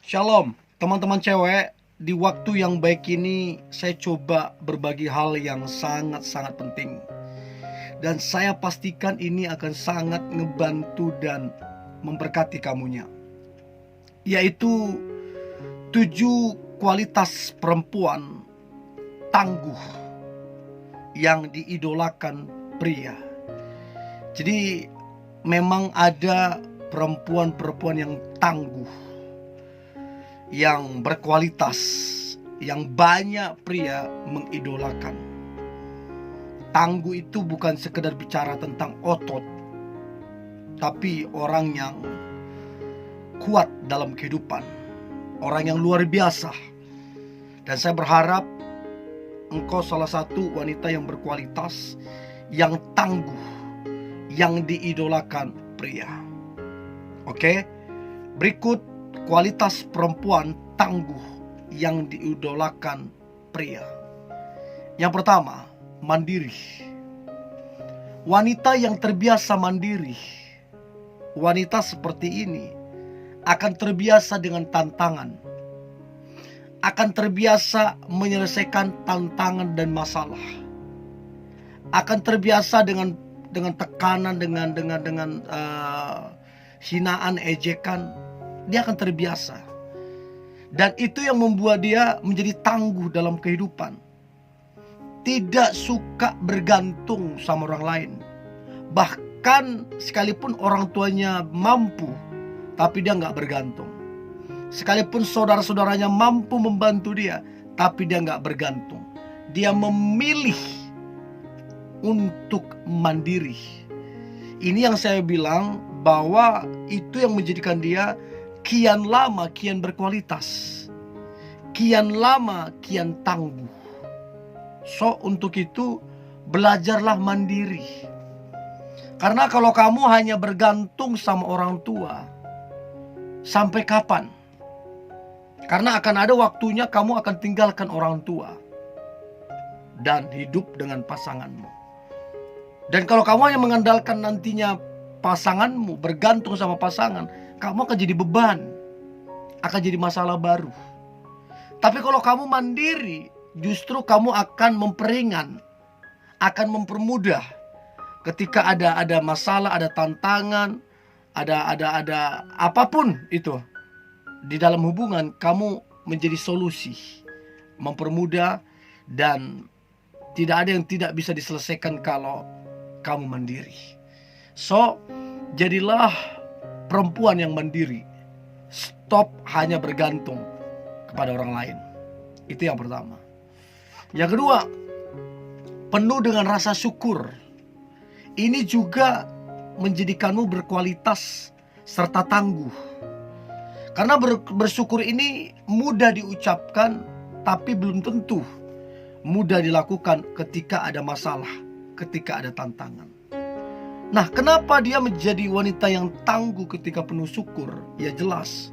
Shalom, teman-teman cewek. Di waktu yang baik ini, saya coba berbagi hal yang sangat-sangat penting. Dan saya pastikan ini akan sangat ngebantu dan memberkati kamunya. Yaitu 7 kualitas perempuan tangguh yang diidolakan pria. Jadi memang ada perempuan-perempuan yang tangguh, yang berkualitas, yang banyak pria mengidolakan. Tangguh itu bukan sekedar bicara tentang otot, tapi orang yang kuat dalam kehidupan, orang yang luar biasa. Dan saya berharap engkau salah satu wanita yang berkualitas, yang tangguh, yang diidolakan pria. Oke, berikut kualitas perempuan tangguh yang diidolakan pria. Yang pertama, mandiri. Wanita yang terbiasa mandiri, wanita seperti ini akan terbiasa dengan tantangan, akan terbiasa menyelesaikan tantangan dan masalah, akan terbiasa dengan tekanan, dengan hinaan, ejekan. Dia akan terbiasa. Dan itu yang membuat dia menjadi tangguh dalam kehidupan. Tidak suka bergantung sama orang lain. Bahkan sekalipun orang tuanya mampu, tapi dia nggak bergantung. Sekalipun saudara-saudaranya mampu membantu dia, tapi dia nggak bergantung. Dia memilih untuk mandiri. Ini yang saya bilang bahwa itu yang menjadikan dia kian lama kian berkualitas, kian lama kian tangguh. So untuk itu belajarlah mandiri. Karena kalau kamu hanya bergantung sama orang tua, sampai kapan? Karena akan ada waktunya kamu akan tinggalkan orang tua dan hidup dengan pasanganmu. Dan kalau kamu hanya mengandalkan nantinya pasanganmu, bergantung sama pasangan, kamu akan jadi beban, akan jadi masalah baru. Tapi kalau kamu mandiri, justru kamu akan memperingan, akan mempermudah. Ketika ada masalah, ada tantangan, ada apapun itu di dalam hubungan, kamu menjadi solusi, mempermudah, dan tidak ada yang tidak bisa diselesaikan kalau kamu mandiri. So, jadilah perempuan yang mandiri. Stop hanya bergantung kepada orang lain. Itu yang pertama. Yang kedua, penuh dengan rasa syukur. Ini juga menjadikanmu berkualitas serta tangguh. Karena bersyukur ini mudah diucapkan, tapi belum tentu mudah dilakukan ketika ada masalah, ketika ada tantangan. Nah, kenapa dia menjadi wanita yang tangguh ketika penuh syukur? Ya jelas,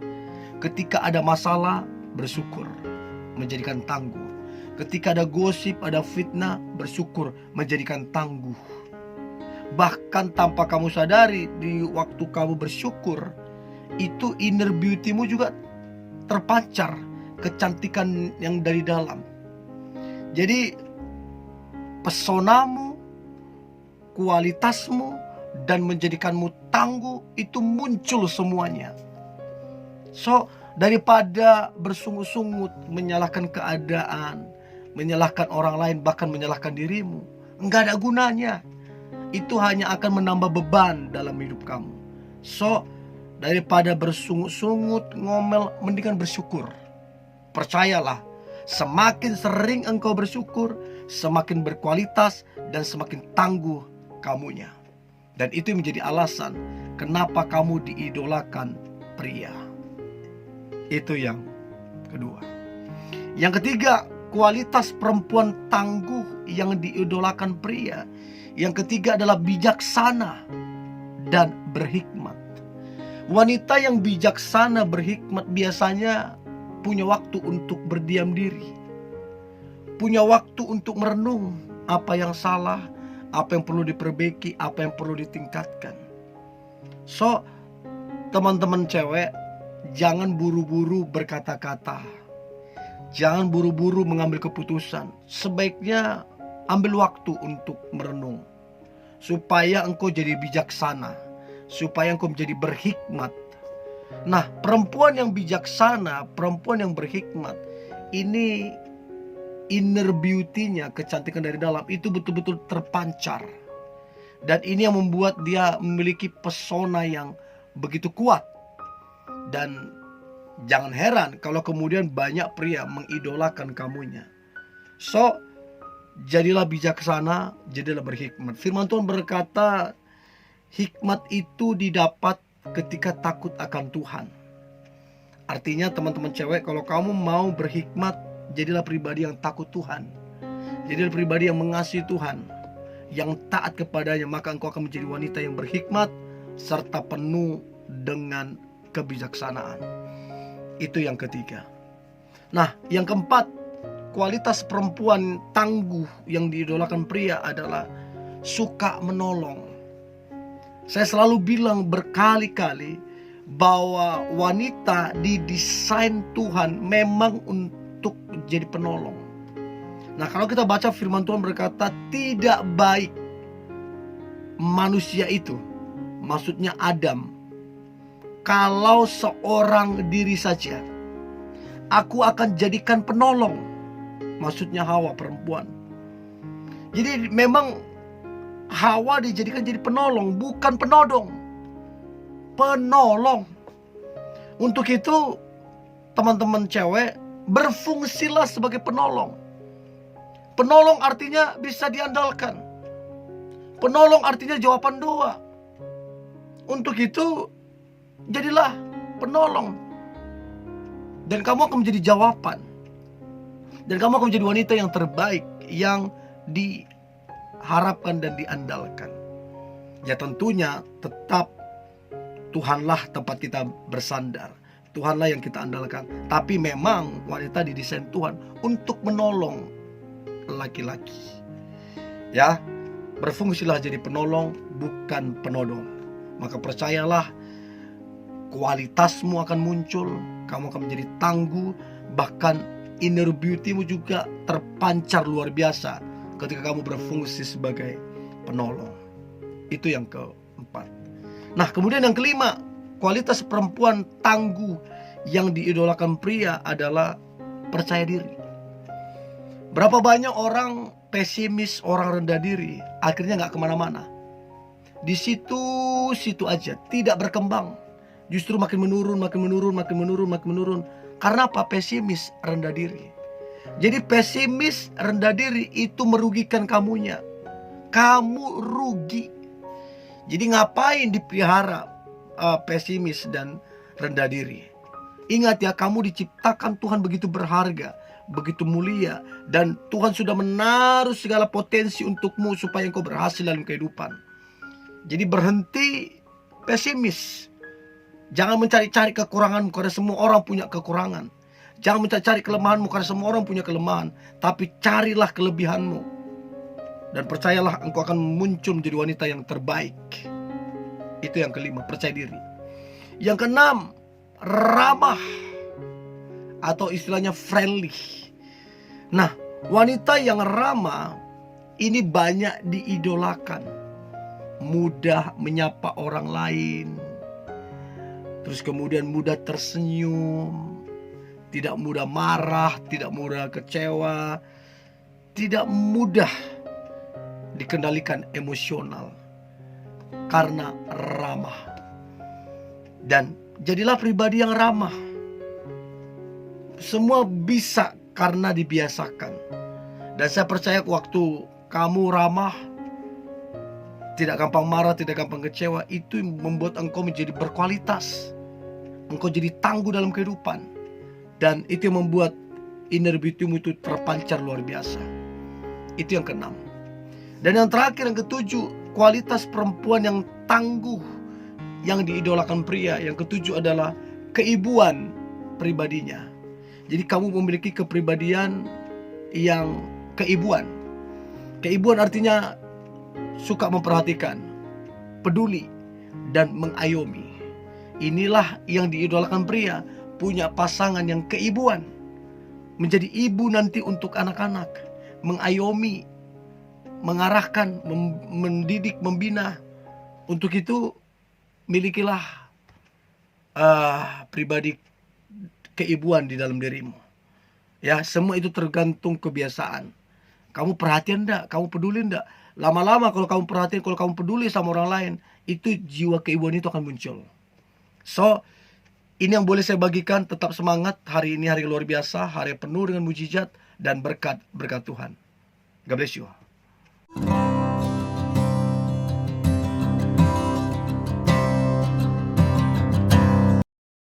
ketika ada masalah, bersyukur, menjadikan tangguh. Ketika ada gosip, ada fitnah, bersyukur, menjadikan tangguh. Bahkan tanpa kamu sadari, di waktu kamu bersyukur, itu inner beauty-mu juga terpancar, kecantikan yang dari dalam. Jadi pesonamu, kualitasmu, dan menjadikanmu tangguh itu muncul semuanya. So, daripada bersungut-sungut menyalahkan keadaan, menyalahkan orang lain, bahkan menyalahkan dirimu, enggak ada gunanya. Itu hanya akan menambah beban dalam hidup kamu. So, daripada bersungut-sungut, ngomel, mendingan bersyukur. Percayalah, semakin sering engkau bersyukur, semakin berkualitas dan semakin tangguh kamunya. Dan itu menjadi alasan kenapa kamu diidolakan pria. Itu yang kedua. Yang ketiga, kualitas perempuan tangguh yang diidolakan pria. Yang ketiga adalah bijaksana dan berhikmat. Wanita yang bijaksana, berhikmat biasanya punya waktu untuk berdiam diri, punya waktu untuk merenung apa yang salah, apa yang perlu diperbaiki, apa yang perlu ditingkatkan. So, teman-teman cewek, jangan buru-buru berkata-kata. Jangan buru-buru mengambil keputusan. Sebaiknya ambil waktu untuk merenung, supaya engkau jadi bijaksana, supaya engkau menjadi berhikmat. Nah, perempuan yang bijaksana, perempuan yang berhikmat, ini inner beauty-nya, kecantikan dari dalam itu betul-betul terpancar. Dan ini yang membuat dia memiliki pesona yang begitu kuat. Dan jangan heran kalau kemudian banyak pria mengidolakan kamunya. So, jadilah bijaksana, jadilah berhikmat. Firman Tuhan berkata, hikmat itu didapat ketika takut akan Tuhan. Artinya teman-teman cewek, kalau kamu mau berhikmat, jadilah pribadi yang takut Tuhan. Jadilah pribadi yang mengasihi Tuhan, yang taat kepadanya. Maka engkau akan menjadi wanita yang berhikmat serta penuh dengan kebijaksanaan. Itu yang ketiga. Nah, yang keempat, kualitas perempuan tangguh yang diidolakan pria adalah suka menolong. Saya selalu bilang berkali-kali bahwa wanita didesain Tuhan memang untuk jadi penolong. Nah, kalau kita baca firman Tuhan berkata, tidak baik manusia itu, maksudnya Adam, kalau seorang diri saja. Aku akan jadikan penolong, maksudnya Hawa, perempuan. Jadi memang Hawa dijadikan jadi penolong, bukan penodong. Penolong. Untuk itu teman-teman cewek, berfungsilah sebagai penolong. Penolong artinya bisa diandalkan. Penolong artinya jawaban doa. Untuk itu jadilah penolong. Dan kamu akan menjadi jawaban. Dan kamu akan menjadi wanita yang terbaik, yang diharapkan dan diandalkan. Ya tentunya tetap Tuhanlah tempat kita bersandar. Tuhanlah yang kita andalkan. Tapi memang wanita didesain Tuhan untuk menolong laki-laki. Ya, berfungsilah jadi penolong, bukan penodong. Maka percayalah, kualitasmu akan muncul, kamu akan menjadi tangguh, bahkan inner beauty-mu juga terpancar luar biasa ketika kamu berfungsi sebagai penolong. Itu yang keempat. Nah, kemudian yang kelima, kualitas perempuan tangguh yang diidolakan pria adalah percaya diri. Berapa banyak orang pesimis, orang rendah diri, akhirnya gak kemana-mana. Di situ aja, tidak berkembang. Justru makin menurun. Karena apa? Pesimis, rendah diri. Jadi pesimis, rendah diri itu merugikan kamunya. Kamu rugi. Jadi ngapain dipelihara pesimis dan rendah diri? Ingat ya, kamu diciptakan Tuhan begitu berharga, begitu mulia. Dan Tuhan sudah menaruh segala potensi untukmu supaya engkau berhasil dalam kehidupan. Jadi berhenti pesimis. Jangan mencari-cari kekuranganmu, karena semua orang punya kekurangan. Jangan mencari kelemahanmu, karena semua orang punya kelemahan. Tapi carilah kelebihanmu. Dan percayalah, engkau akan muncul menjadi wanita yang terbaik. Itu yang kelima, percaya diri. Yang keenam, ramah. Atau istilahnya friendly. Nah, wanita yang ramah ini banyak diidolakan. Mudah menyapa orang lain. Terus kemudian mudah tersenyum, tidak mudah marah, tidak mudah kecewa, tidak mudah dikendalikan emosional karena ramah. Dan jadilah pribadi yang ramah. Semua bisa karena dibiasakan. Dan saya percaya waktu kamu ramah, tidak gampang marah, tidak gampang kecewa, itu membuat engkau menjadi berkualitas. Engkau jadi tangguh dalam kehidupan. Dan itu yang membuat inner beauty-mu itu terpancar luar biasa. Itu yang keenam. Dan yang terakhir, yang ketujuh, kualitas perempuan yang tangguh yang diidolakan pria. Yang ketujuh adalah keibuan pribadinya. Jadi kamu memiliki kepribadian yang keibuan. Keibuan artinya suka memperhatikan, peduli, dan mengayomi. Inilah yang diidolakan pria, punya pasangan yang keibuan, menjadi ibu nanti untuk anak-anak, mengayomi, mengarahkan, mendidik, membina. Untuk itu milikilah pribadi keibuan di dalam dirimu. Ya, semua itu tergantung kebiasaan. Kamu perhatian enggak? Kamu peduli enggak? Lama-lama kalau kamu perhatian, kalau kamu peduli sama orang lain, itu jiwa keibuan itu akan muncul. So, ini yang boleh saya bagikan. Tetap semangat. Hari ini hari luar biasa, hari penuh dengan mujizat dan berkat Tuhan. God bless you.